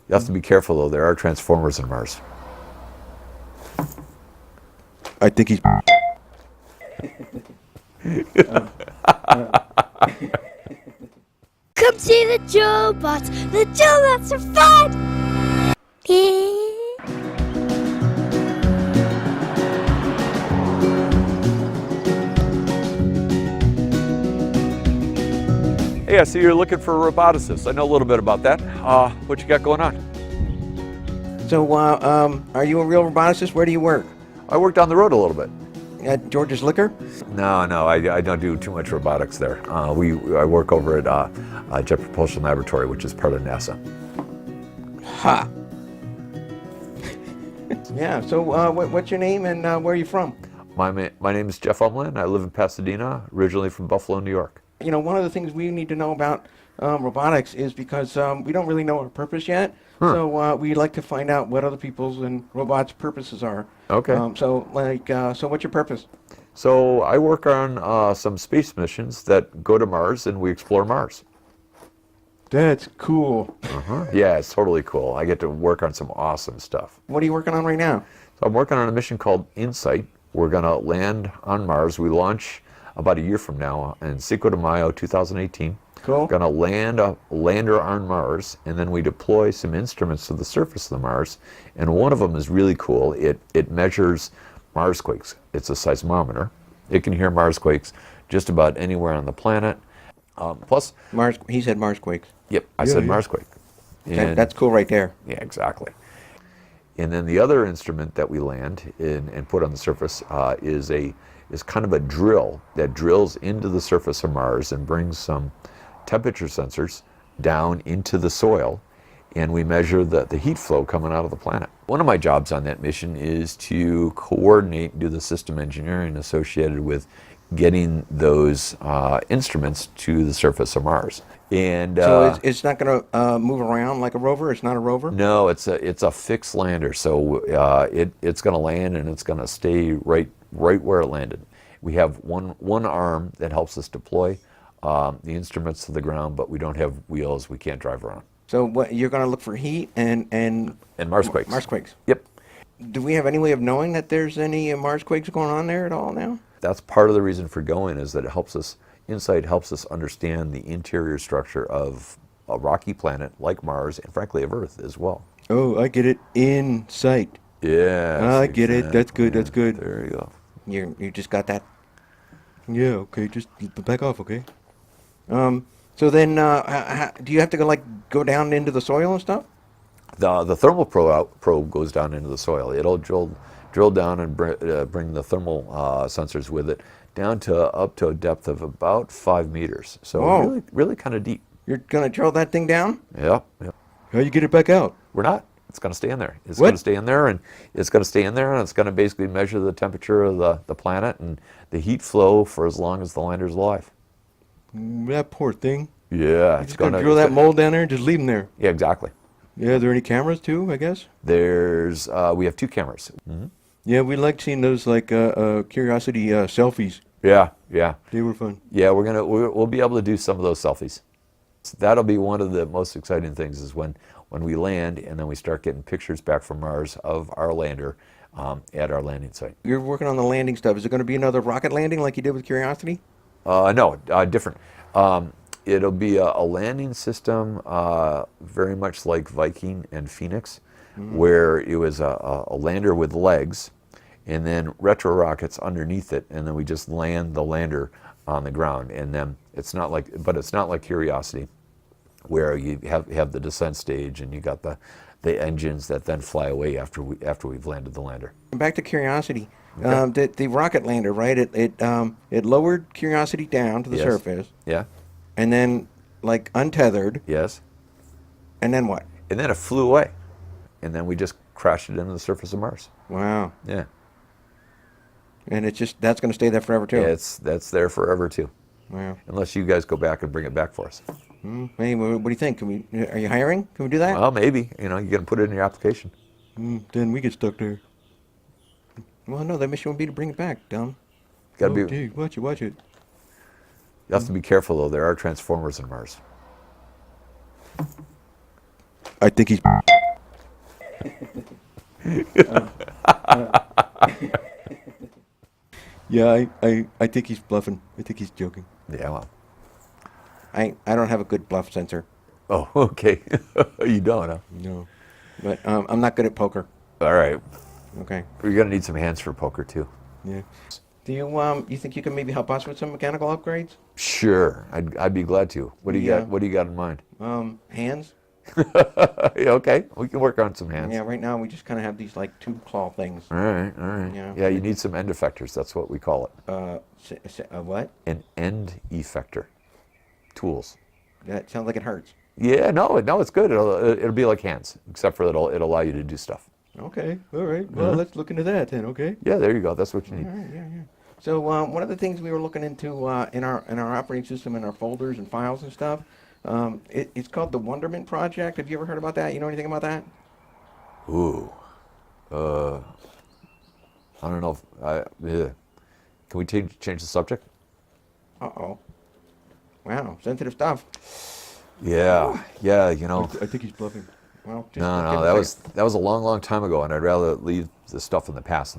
You have to be careful, though. There are transformers on Mars. I think he's... Come see the JoeBots. The JoeBots are fun. Hey, I see you're looking for a roboticist. I know a little bit about that. What you got going on? So, are you a real roboticist? Where do you work? I work down the road a little bit. At George's Liquor? No, I don't do too much robotics there. I work over at Jet Propulsion Laboratory, which is part of NASA. Ha! Yeah, so what's your name and where are you from? My name is Jeff Umland. I live in Pasadena, originally from Buffalo, New York. You know, one of the things we need to know about robotics is because we don't really know our purpose yet. So we like to find out what other people's and robots' purposes are. Okay. So what's your purpose? So I work on some space missions that go to Mars, and we explore Mars. That's cool. Yeah, it's totally cool. I get to work on some awesome stuff. What are you working on right now? So I'm working on a mission called Insight. We're going to land on Mars. We launch about a year from now in Cinco de Mayo 2018. Cool. We're going to land a lander on Mars, and then we deploy some instruments to the surface of the Mars. And one of them is really cool. It measures Marsquakes. It's a seismometer. It can hear Marsquakes just about anywhere on the planet. Plus, He said Marsquakes. Yep, I said Marsquake. That's cool right there. Yeah, exactly. And then the other instrument that we land in and put on the surface is kind of a drill that drills into the surface of Mars and brings some temperature sensors down into the soil, and we measure the heat flow coming out of the planet. One of my jobs on that mission is to coordinate and do the system engineering associated with getting those instruments to the surface of Mars. And so it's not going to move around like a rover? It's not a rover? No, it's a fixed lander. So it's going to land, and it's going to stay right where it landed. We have one arm that helps us deploy the instruments to the ground, but we don't have wheels. We can't drive around. So what you're going to look for heat and Marsquakes. Marsquakes. Yep. Do we have any way of knowing that there's any Marsquakes going on there at all now? That's part of the reason for going, is that it helps us. Insight helps us understand the interior structure of a rocky planet like Mars, and frankly of Earth as well. Oh, I get it. Insight. Yeah. I get it. That's good. That's good. There you go. You just got that? Yeah, okay. Just back off, okay? So then, do you have to go down into the soil and stuff? The thermal probe goes down into the soil. It'll drill down and bring the thermal sensors with it down to up to a depth of about 5 meters. So Whoa. really kind of deep. You're gonna drill that thing down? Yeah. How you get it back out? We're not. It's going to stay in there. It's What? going to stay in there, and it's going to stay in there, and it's going to basically measure the temperature of the planet and the heat flow for as long as the lander's alive. That poor thing. Yeah. You're just gonna drill that mold down there and just leave him there. Yeah, exactly. Yeah, are there any cameras too, I guess? We have 2 cameras. Mm-hmm. Yeah, we like seeing those Curiosity selfies. Yeah. They were fun. Yeah, we'll be able to do some of those selfies. So that'll be one of the most exciting things, is when we land and then we start getting pictures back from Mars of our lander at our landing site. You're working on the landing stuff. Is it going to be another rocket landing like you did with Curiosity? No, different. It'll be a landing system very much like Viking and Phoenix, where it was a lander with legs, and then retro rockets underneath it, and then we just land the lander on the ground. And then it's not like Curiosity, where you have the descent stage and you got the engines that then fly away after we've landed the lander. Back to Curiosity. Okay. The rocket lander, right? It lowered Curiosity down to the surface. Yeah. And then untethered. Yes. And then what? And then it flew away, and then we just crashed it into the surface of Mars. Wow. Yeah. And that's going to stay there forever too. Yeah, that's there forever too. Wow. Unless you guys go back and bring it back for us. Hey, what do you think? Are you hiring? Can we do that? Well, maybe. You're going to put it in your application. Then we get stuck there. Well, no, the mission would be to bring it back, dumb. Dude, watch it. You have to be careful, though. There are transformers on Mars. I think he's... Yeah, I think he's bluffing. I think he's joking. Yeah, well. I don't have a good bluff sensor. Oh, okay. You don't, huh? No. But I'm not good at poker. All right. Okay. We're going to need some hands for poker, too. Yeah. Do you think you can maybe help us with some mechanical upgrades? Sure. I'd be glad to. What do you Yeah. got? What do you got in mind? Hands? Yeah, okay. We can work on some hands. Yeah, right now we just kind of have these like tube claw things. All right, all right. Yeah. Yeah, you need some end effectors. That's what we call it. What? An end effector. Tools. That sounds like it hurts. Yeah, no, it's good. It'll be like hands, except for it'll allow you to do stuff. Okay, all right. Well, let's look into that then. Okay. Yeah, there you go. That's what you need. All right, yeah. So one of the things we were looking into in our operating system, in our folders and files and stuff, it's called the Wonderment Project. Have you ever heard about that? You know anything about that? Ooh. I don't know if can we change the subject? Uh-oh. Wow, sensitive stuff. Yeah, yeah. You know, I think he's bluffing. Well, just no, give that us was that was a long time ago, and I'd rather leave the stuff in the past.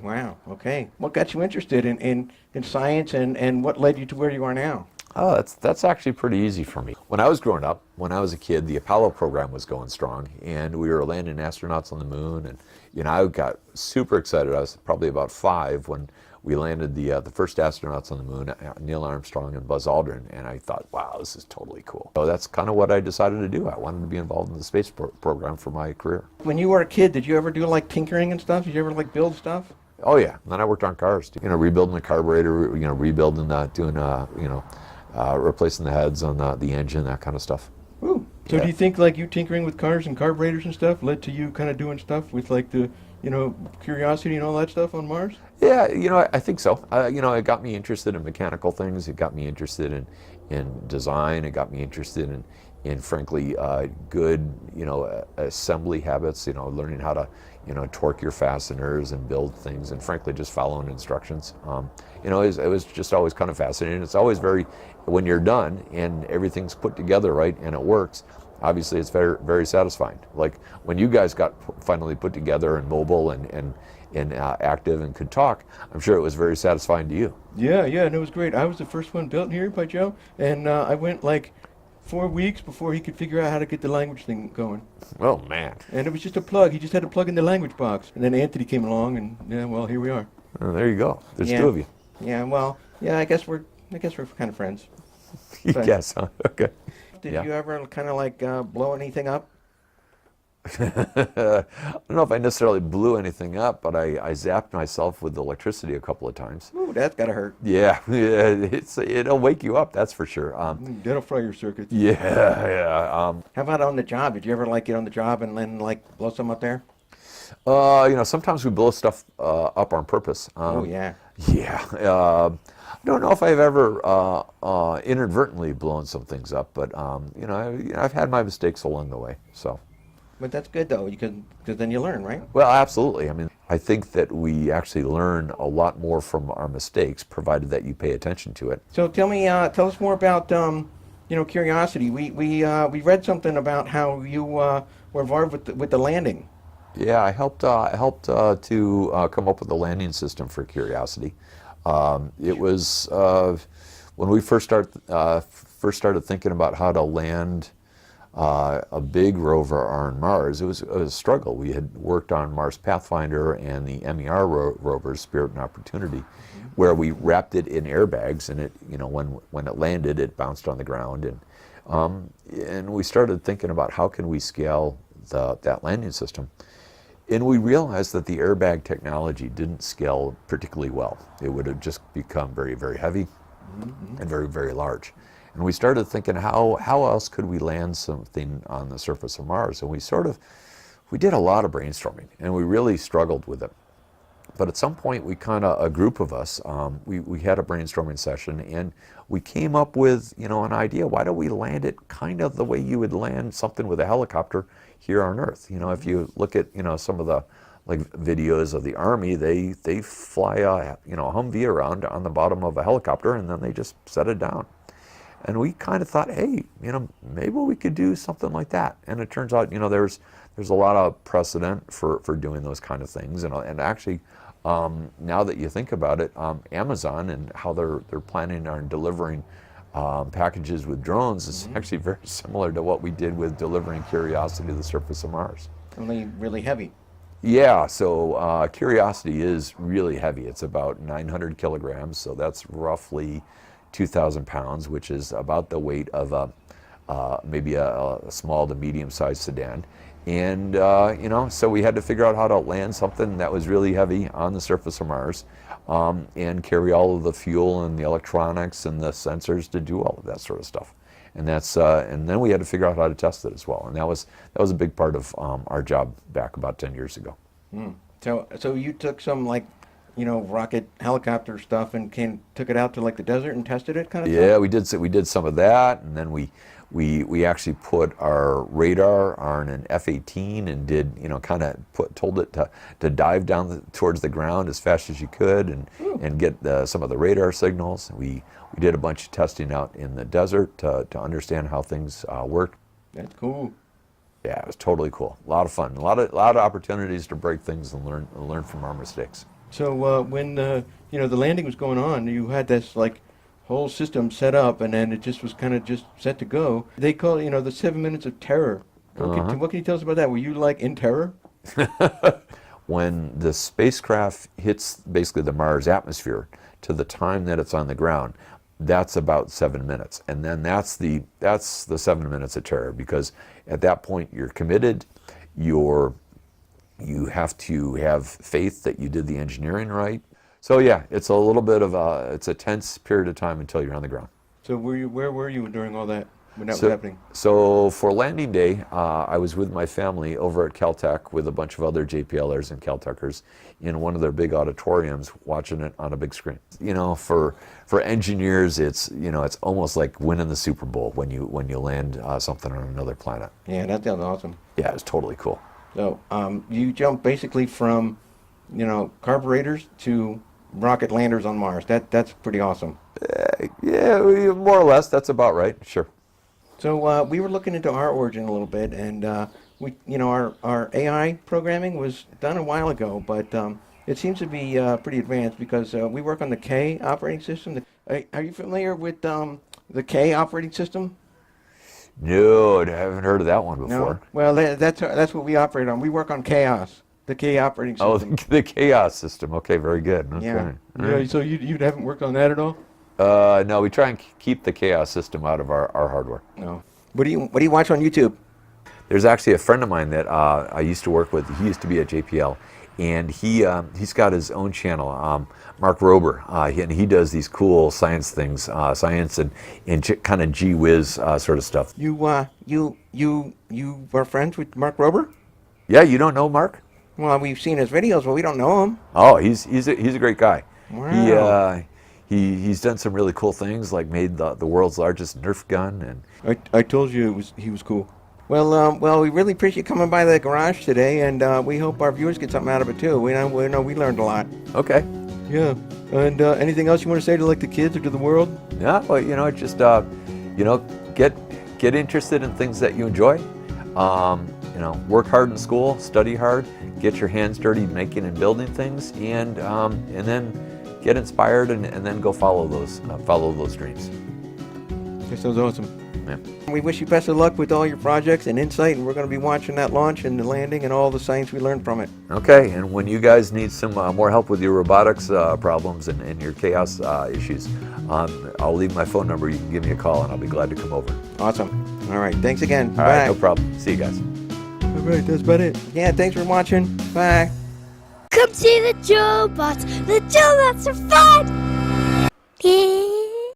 Wow. Okay. What got you interested in science, and what led you to where you are now? Oh, that's actually pretty easy for me. When I was growing up, when I was a kid, the Apollo program was going strong, and we were landing astronauts on the moon. And you know, I got super excited. I was probably about 5 when we landed the first astronauts on the moon, Neil Armstrong and Buzz Aldrin. And I thought, wow, this is totally cool. So that's kind of what I decided to do. I wanted to be involved in the space program for my career. When you were a kid, did you ever do like tinkering and stuff? Did you ever like build stuff? Oh yeah. And then I worked on cars, you know, rebuilding the carburetor, you know, rebuilding doing replacing the heads on the engine, that kind of stuff. Ooh. So Yeah. do you think like you tinkering with cars and carburetors and stuff led to you kind of doing stuff with like the, Curiosity and all that stuff on Mars? Yeah, you know, I think so. It got me interested in mechanical things. It got me interested in design. It got me interested in frankly, good, assembly habits, learning how to, torque your fasteners and build things, and frankly, just following instructions. It was just always kind of fascinating. It's always when you're done and everything's put together right and it works, obviously it's very, very satisfying. Like when you guys got finally put together and mobile and active and could talk, I'm sure it was very satisfying to you. Yeah, and it was great. I was the first one built here by Joe, and I went like 4 weeks before he could figure out how to get the language thing going. Oh man. And it was just a plug. He just had to plug in the language box. And then Anthony came along, and yeah, well, here we are. Oh, there you go. There's Yeah. 2 of you. Yeah, well, yeah, I guess we're kind of friends. But- Yes, huh? Okay. Did Yeah. you ever kind of like blow anything up? I don't know if I necessarily blew anything up, but I zapped myself with electricity a couple of times. Ooh, that's gotta hurt. Yeah, it'll wake you up, that's for sure. That'll fry your circuits. Yeah. How about on the job? Did you ever like get on the job and then like blow some up there? Sometimes we blow stuff up on purpose. Oh yeah. Yeah. I don't know if I've ever inadvertently blown some things up, but I've had my mistakes along the way. So. But that's good though, because then you learn, right? Well, absolutely. I mean, I think that we actually learn a lot more from our mistakes, provided that you pay attention to it. So tell us more about Curiosity. We read something about how you were involved with the landing. Yeah, I helped to come up with a landing system for Curiosity. It was when we first started thinking about how to land a big rover on Mars. It was a struggle. We had worked on Mars Pathfinder and the MER rovers, Spirit and Opportunity, where we wrapped it in airbags, and it, when it landed, it bounced on the ground, and we started thinking about how can we scale that landing system. And we realized that the airbag technology didn't scale particularly well. It would have just become very, very heavy and very, very large. And we started thinking, how else could we land something on the surface of Mars? And we did a lot of brainstorming, and we really struggled with it. But at some point, a group of us, we had a brainstorming session, and we came up with, an idea. Why don't we land it kind of the way you would land something with a helicopter here on Earth? If you look at, some of the videos of the Army, they fly a Humvee around on the bottom of a helicopter, and then they just set it down. And we kind of thought, hey, maybe we could do something like that. And it turns out, there's a lot of precedent for doing those kind of things. And actually, now that you think about it, Amazon and how they're planning on delivering packages with drones is actually very similar to what we did with delivering Curiosity to the surface of Mars. Only really heavy. Yeah, so Curiosity is really heavy. It's about 900 kilograms, so that's roughly 2,000 pounds, which is about the weight of maybe a small to medium-sized sedan. And so we had to figure out how to land something that was really heavy on the surface of Mars, and carry all of the fuel and the electronics and the sensors to do all of that sort of stuff. And and then we had to figure out how to test it as well. And that was a big part of our job back about 10 years ago. So you took some rocket helicopter stuff and took it out to the desert and tested it kind of Yeah, stuff? we did some of that, and then we actually put our radar on an F-18 and did told it to dive down towards the ground as fast as you could and get some of the radar signals. We did a bunch of testing out in the desert to understand how things work. That's cool. Yeah, it was totally cool. A lot of fun. A lot of opportunities to break things and learn from our mistakes. So when the landing was going on, you had this whole system set up, and then it just was kind of just set to go. They call it the 7 minutes of terror. What can you tell us about that? Were you in terror? When the spacecraft hits basically the Mars atmosphere to the time that it's on the ground, that's about 7 minutes, and then that's the 7 minutes of terror, because at that point you're committed, you have to have faith that you did the engineering right. So yeah, it's a little bit of it's a tense period of time until you're on the ground. So where were you during all that when that was happening? So for landing day, I was with my family over at Caltech with a bunch of other JPLers and Caltechers in one of their big auditoriums, watching it on a big screen. For engineers, it's almost like winning the Super Bowl when you land something on another planet. Yeah, that sounds awesome. Yeah, it was totally cool. So you jumped basically from carburetors to rocket landers on Mars. That's pretty awesome. Yeah, more or less. That's about right. Sure. So we were looking into our origin a little bit, and our AI programming was done a while ago, but it seems to be pretty advanced because we work on the K operating system. Are you familiar with the K operating system? No, I haven't heard of that one before. No? Well, that's what we operate on. We work on Chaos, the K operating system. Oh, the Chaos system. Okay, very good. Okay. Yeah. All right. So you haven't worked on that at all? No, we try and keep the Chaos system out of our hardware. No. What do you watch on YouTube? There's actually a friend of mine that I used to work with. He used to be at JPL, and he's got his own channel, Mark Rober, and he does these cool science things, science and kind of gee whiz sort of stuff. You are friends with Mark Rober? Yeah, you don't know Mark? Well, we've seen his videos, but we don't know him. Oh, he's a great guy. Wow. He's done some really cool things, like made the world's largest Nerf gun, and I told you he was cool. Well, we really appreciate you coming by the garage today, and we hope our viewers get something out of it too. We know we learned a lot. Okay. Yeah. And anything else you want to say to the kids or to the world? Yeah, well, just get interested in things that you enjoy. Work hard in school, study hard, get your hands dirty making and building things, and then get inspired and then go follow those dreams. That sounds awesome. Yeah. We wish you best of luck with all your projects and insight, and we're going to be watching that launch and the landing and all the science we learned from it. Okay, and when you guys need some more help with your robotics problems and your chaos issues, I'll leave my phone number. You can give me a call, and I'll be glad to come over. Awesome. All right, thanks again. All Bye. right, no problem. See you guys. All right, that's about it. Yeah, thanks for watching. Bye. Come see the JoeBots. The JoeBots are fun! Yeah.